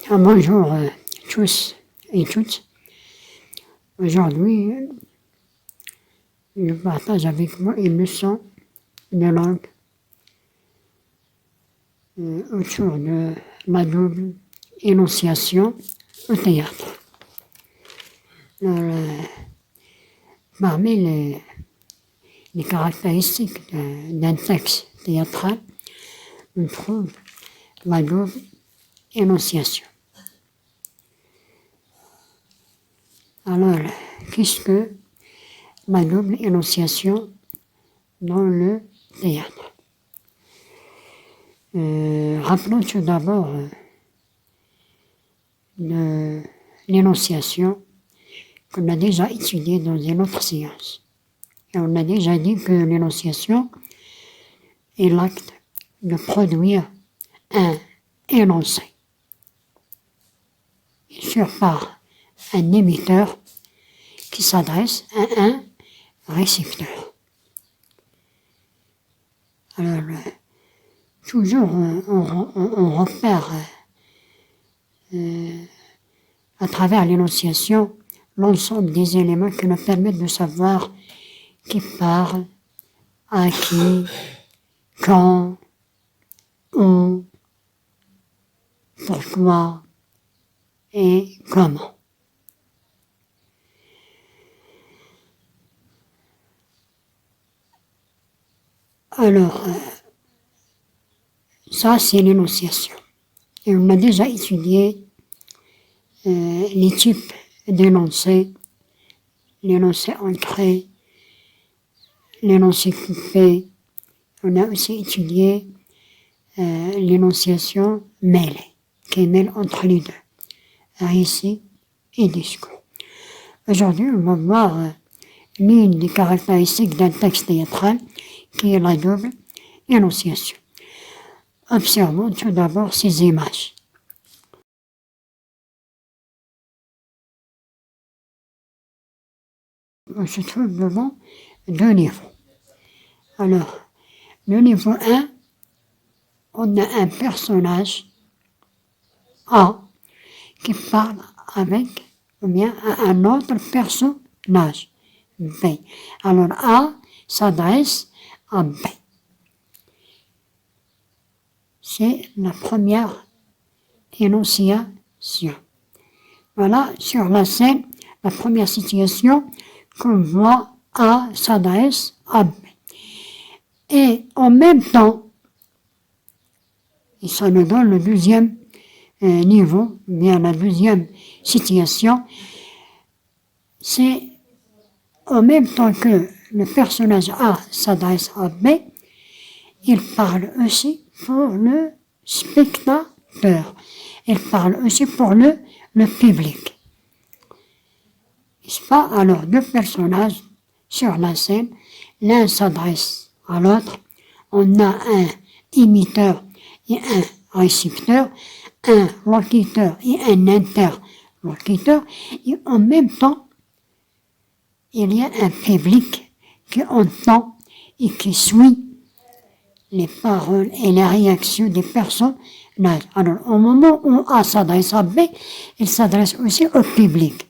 Bonjour tous et toutes. Aujourd'hui, je partage avec vous une leçon de langue autour de la double énonciation au théâtre. Parmi les caractéristiques d'un texte théâtral, on trouve la double énonciation. Alors, qu'est-ce que la double énonciation dans le théâtre? Rappelons tout d'abord l'énonciation qu'on a déjà étudiée dans une autre séance. Et on a déjà dit que l'énonciation est l'acte de produire un énoncé sur par un émetteur qui s'adresse à un récepteur. Alors, toujours on repère à travers l'énonciation l'ensemble des éléments qui nous permettent de savoir qui parle, à qui, quand, où, pourquoi et comment. Alors, ça c'est l'énonciation. Et on a déjà étudié les types d'énoncés, l'énoncé ancré, l'énoncé coupé. On a aussi étudié l'énonciation mêlée, qui mêle entre les deux, récit et discours. Aujourd'hui, on va voir l'une des caractéristiques d'un texte théâtral, qui est la double énonciation. Observons tout d'abord ces images. On se trouve devant deux niveaux. Alors, le niveau 1, on a un personnage A qui parle avec ou bien un autre personnage B. Alors A s'adresse à B. C'est la première énonciation. Voilà, sur la scène, la première situation qu'on voit A s'adresse à B. Et en même temps, et ça nous donne le deuxième niveau, bien la deuxième situation, c'est en même temps que le personnage A s'adresse à B, il parle aussi pour le spectateur. Il parle aussi pour le public. N'est-ce pas? Alors, deux personnages sur la scène, l'un s'adresse à l'autre, on a un émetteur et un récepteur, un locuteur et un interlocuteur, et en même temps, il y a un public qui entend et qui suit les paroles et les réactions des personnages. Alors, au moment où A s'adresse à B, il s'adresse aussi au public.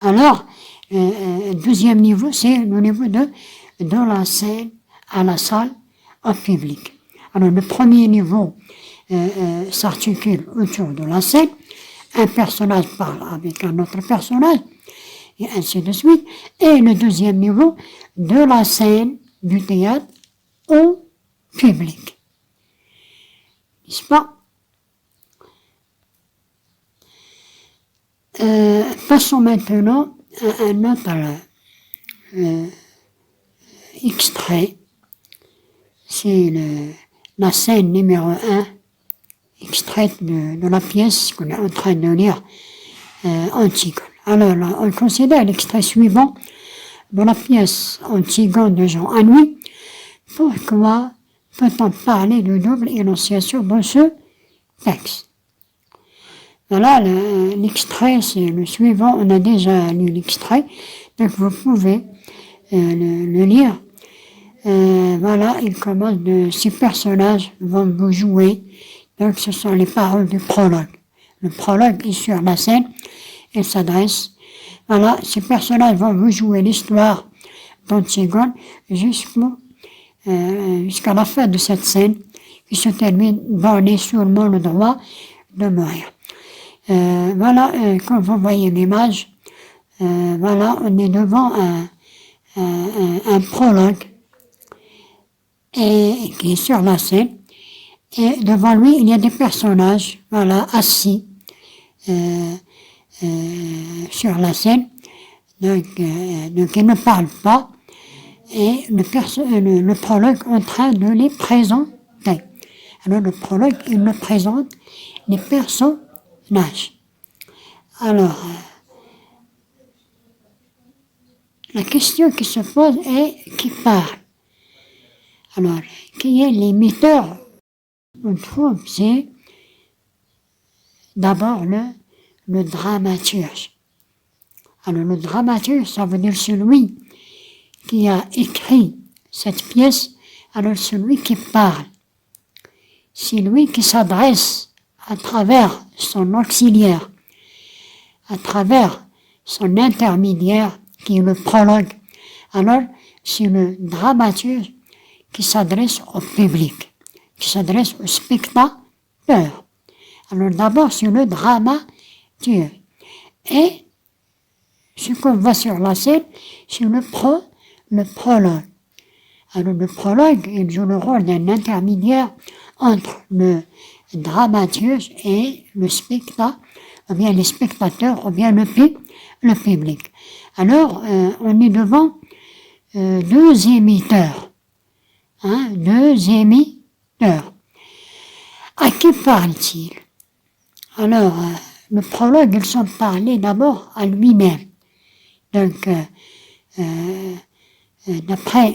Alors, deuxième niveau, c'est le niveau de la scène à la salle au public. Alors, le premier niveau s'articule autour de la scène. Un personnage parle avec un autre personnage, et ainsi de suite. Et le deuxième niveau, de la scène du théâtre au public. N'est-ce pas? Passons maintenant à un autre extrait. C'est la scène numéro 1, extraite de la pièce qu'on est en train de lire, Antigone. Alors là, on considère l'extrait suivant de la pièce Antigone de Jean Anouilh. Pourquoi peut-on parler de double énonciation dans ce texte? Voilà, l'extrait, c'est le suivant. On a déjà lu l'extrait, donc vous pouvez le lire. Voilà, il commence de ces personnages vont vous jouer Donc ce sont les paroles du prologue. Le prologue est sur la scène, il s'adresse. Voilà, ces personnages vont vous jouer l'histoire d'Antigone jusqu'à la fin de cette scène qui se termine bornée sûrement le droit de mourir. Voilà, comme vous voyez l'image, voilà, on est devant un prologue qui est sur la scène. Et devant lui, il y a des personnages, voilà, assis sur la scène. Donc ils ne parlent pas. Et le prologue est en train de les présenter. Alors le prologue, il me présente les personnages. Alors, la question qui se pose est qui parle. Alors, qui est l'imiteur? On trouve, c'est d'abord le dramaturge. Alors le dramaturge, ça veut dire celui qui a écrit cette pièce, alors celui qui parle. C'est lui qui s'adresse à travers son auxiliaire, à travers son intermédiaire, qui est le prologue. Alors, c'est le dramaturge qui s'adresse au public, qui s'adresse aux spectateurs. Alors d'abord, c'est le dramaturge. Et ce qu'on voit sur la scène, c'est le prologue. Alors le prologue, il joue le rôle d'un intermédiaire entre le dramaturge et le spectateur, ou bien les spectateurs, ou bien le public. Alors, on est devant deux émetteurs. Deux émetteurs. À qui parle-t-il? Alors, le prologue, il semble parler d'abord à lui-même. Donc, d'après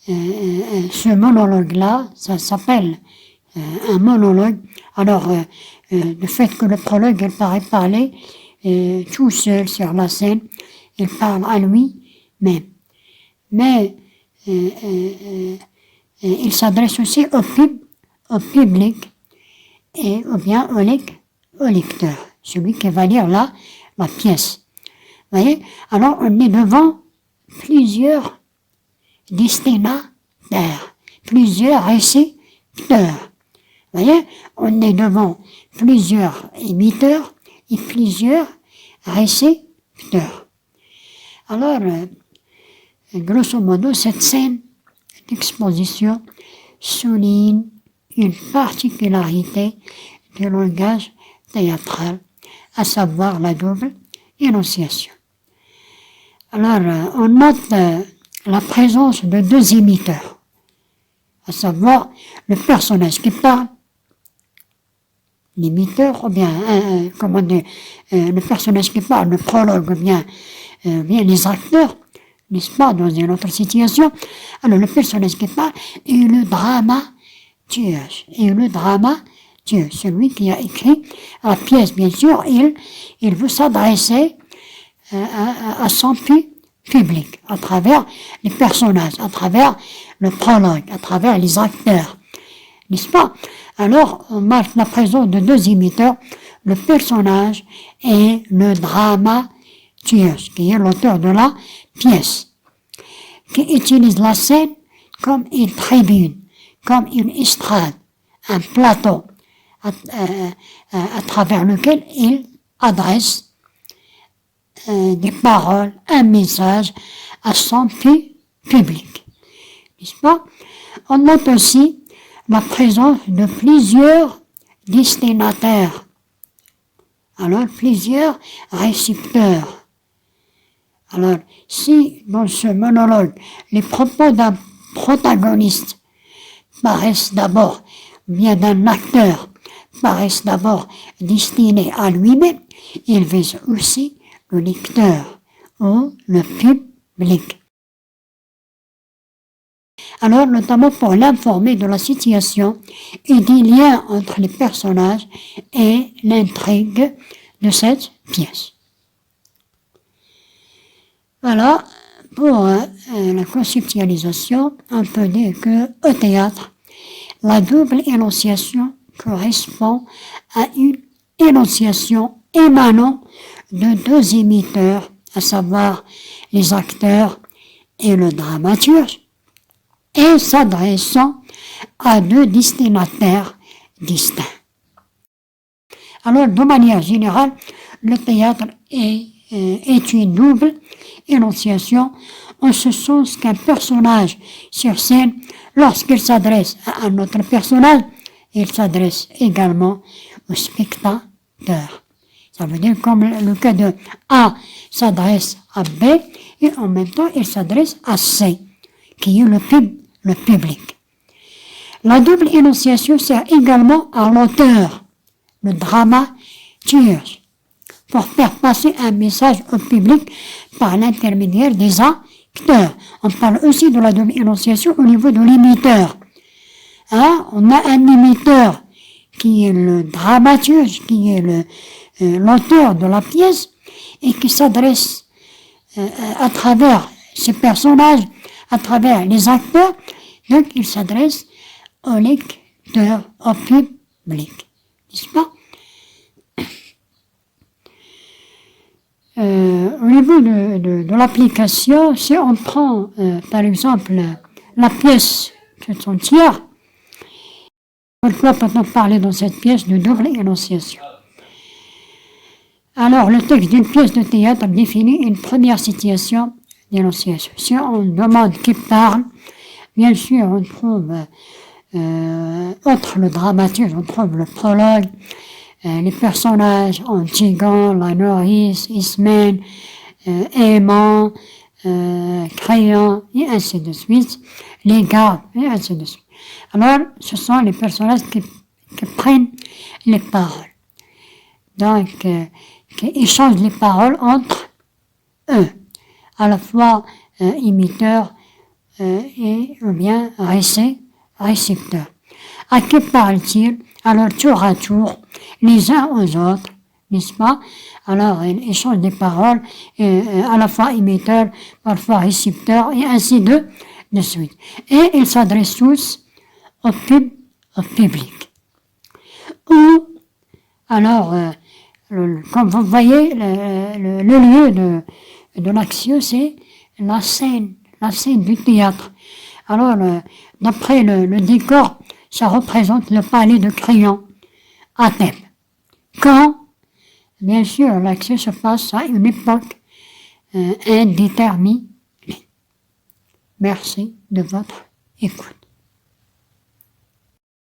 ce monologue-là, ça s'appelle un monologue. Alors, le fait que le prologue, il paraît parler tout seul sur la scène, il parle à lui-même. Mais il s'adresse aussi au public et ou bien au lecteur, celui qui va lire la pièce. Vous voyez? Alors, on est devant plusieurs destinataires, plusieurs récepteurs. Vous voyez? On est devant plusieurs émetteurs et plusieurs récepteurs. Alors, grosso modo, cette scène d'exposition souligne une particularité du langage théâtral, à savoir la double énonciation. Alors, on note la présence de deux émetteurs, à savoir le personnage qui parle, l'émetteur, ou bien, le personnage qui parle, le prologue, ou bien les acteurs, n'est-ce pas, dans une autre situation. Alors, le personnage qui parle est le dramaturge. Et le dramaturge, celui qui a écrit la pièce, bien sûr, il veut s'adresser à son public, à travers les personnages, à travers le prologue, à travers les acteurs, n'est-ce pas? Alors, on marque la présence de deux émetteurs, le personnage et le dramaturge, qui est l'auteur de la pièce, qui utilise la scène comme une tribune, comme une estrade, un plateau, à travers lequel il adresse des paroles, un message à son public. N'est-ce pas? On note aussi la présence de plusieurs destinataires. Alors, plusieurs récepteurs. Alors, si dans ce monologue, les propos d'un protagoniste paraissent d'abord, bien d'un acteur, paraissent d'abord destinés à lui-même, il vise aussi le lecteur ou le public. Alors, notamment pour l'informer de la situation et des liens entre les personnages et l'intrigue de cette pièce. Voilà, pour la conceptualisation, on peut dire que au théâtre, la double énonciation correspond à une énonciation émanant de deux émetteurs, à savoir les acteurs et le dramaturge, et s'adressant à deux destinataires distincts. Alors, de manière générale, le théâtre est une double énonciation, en ce sens qu'un personnage sur scène, lorsqu'il s'adresse à un autre personnage, il s'adresse également au spectateur. Ça veut dire comme le cas de A s'adresse à B et en même temps il s'adresse à C, qui est le public. La double énonciation sert également à l'auteur, le dramaturge, pour faire passer un message au public par l'intermédiaire des acteurs. On parle aussi de la double énonciation au niveau de l'émetteur. On a un émetteur qui est le dramaturge, qui est l'auteur de la pièce et qui s'adresse à travers ses personnages, à travers les acteurs. Donc il s'adresse au lecteur, au public, n'est-ce pas? Au niveau de l'application, si on prend par exemple la pièce toute entière, pourquoi peut-on parler dans cette pièce de double énonciation? Alors, le texte d'une pièce de théâtre définit une première situation d'énonciation. Si on demande qui parle, bien sûr, on trouve, outre le dramaturge, on trouve le prologue, les personnages, Antigone, la nourrice, Ismène, Aimant, Créon, et ainsi de suite, les gardes, et ainsi de suite. Alors, ce sont les personnages qui prennent les paroles. Donc, qui échangent les paroles entre eux, à la fois imiteurs et ou bien récepteurs. À qui parle-t-il? Alors, tour à tour, les uns aux autres, n'est-ce pas? Alors, ils échangent des paroles, à la fois imiteurs, parfois récepteurs, et ainsi de suite. Et ils s'adressent tous au public. Ou, alors, comme vous voyez, le lieu de l'action, c'est la scène du théâtre. Alors, d'après le décor, ça représente le palais de Créon, à Thèbes. Quand, bien sûr, l'action se passe à une époque indéterminée. Merci de votre écoute.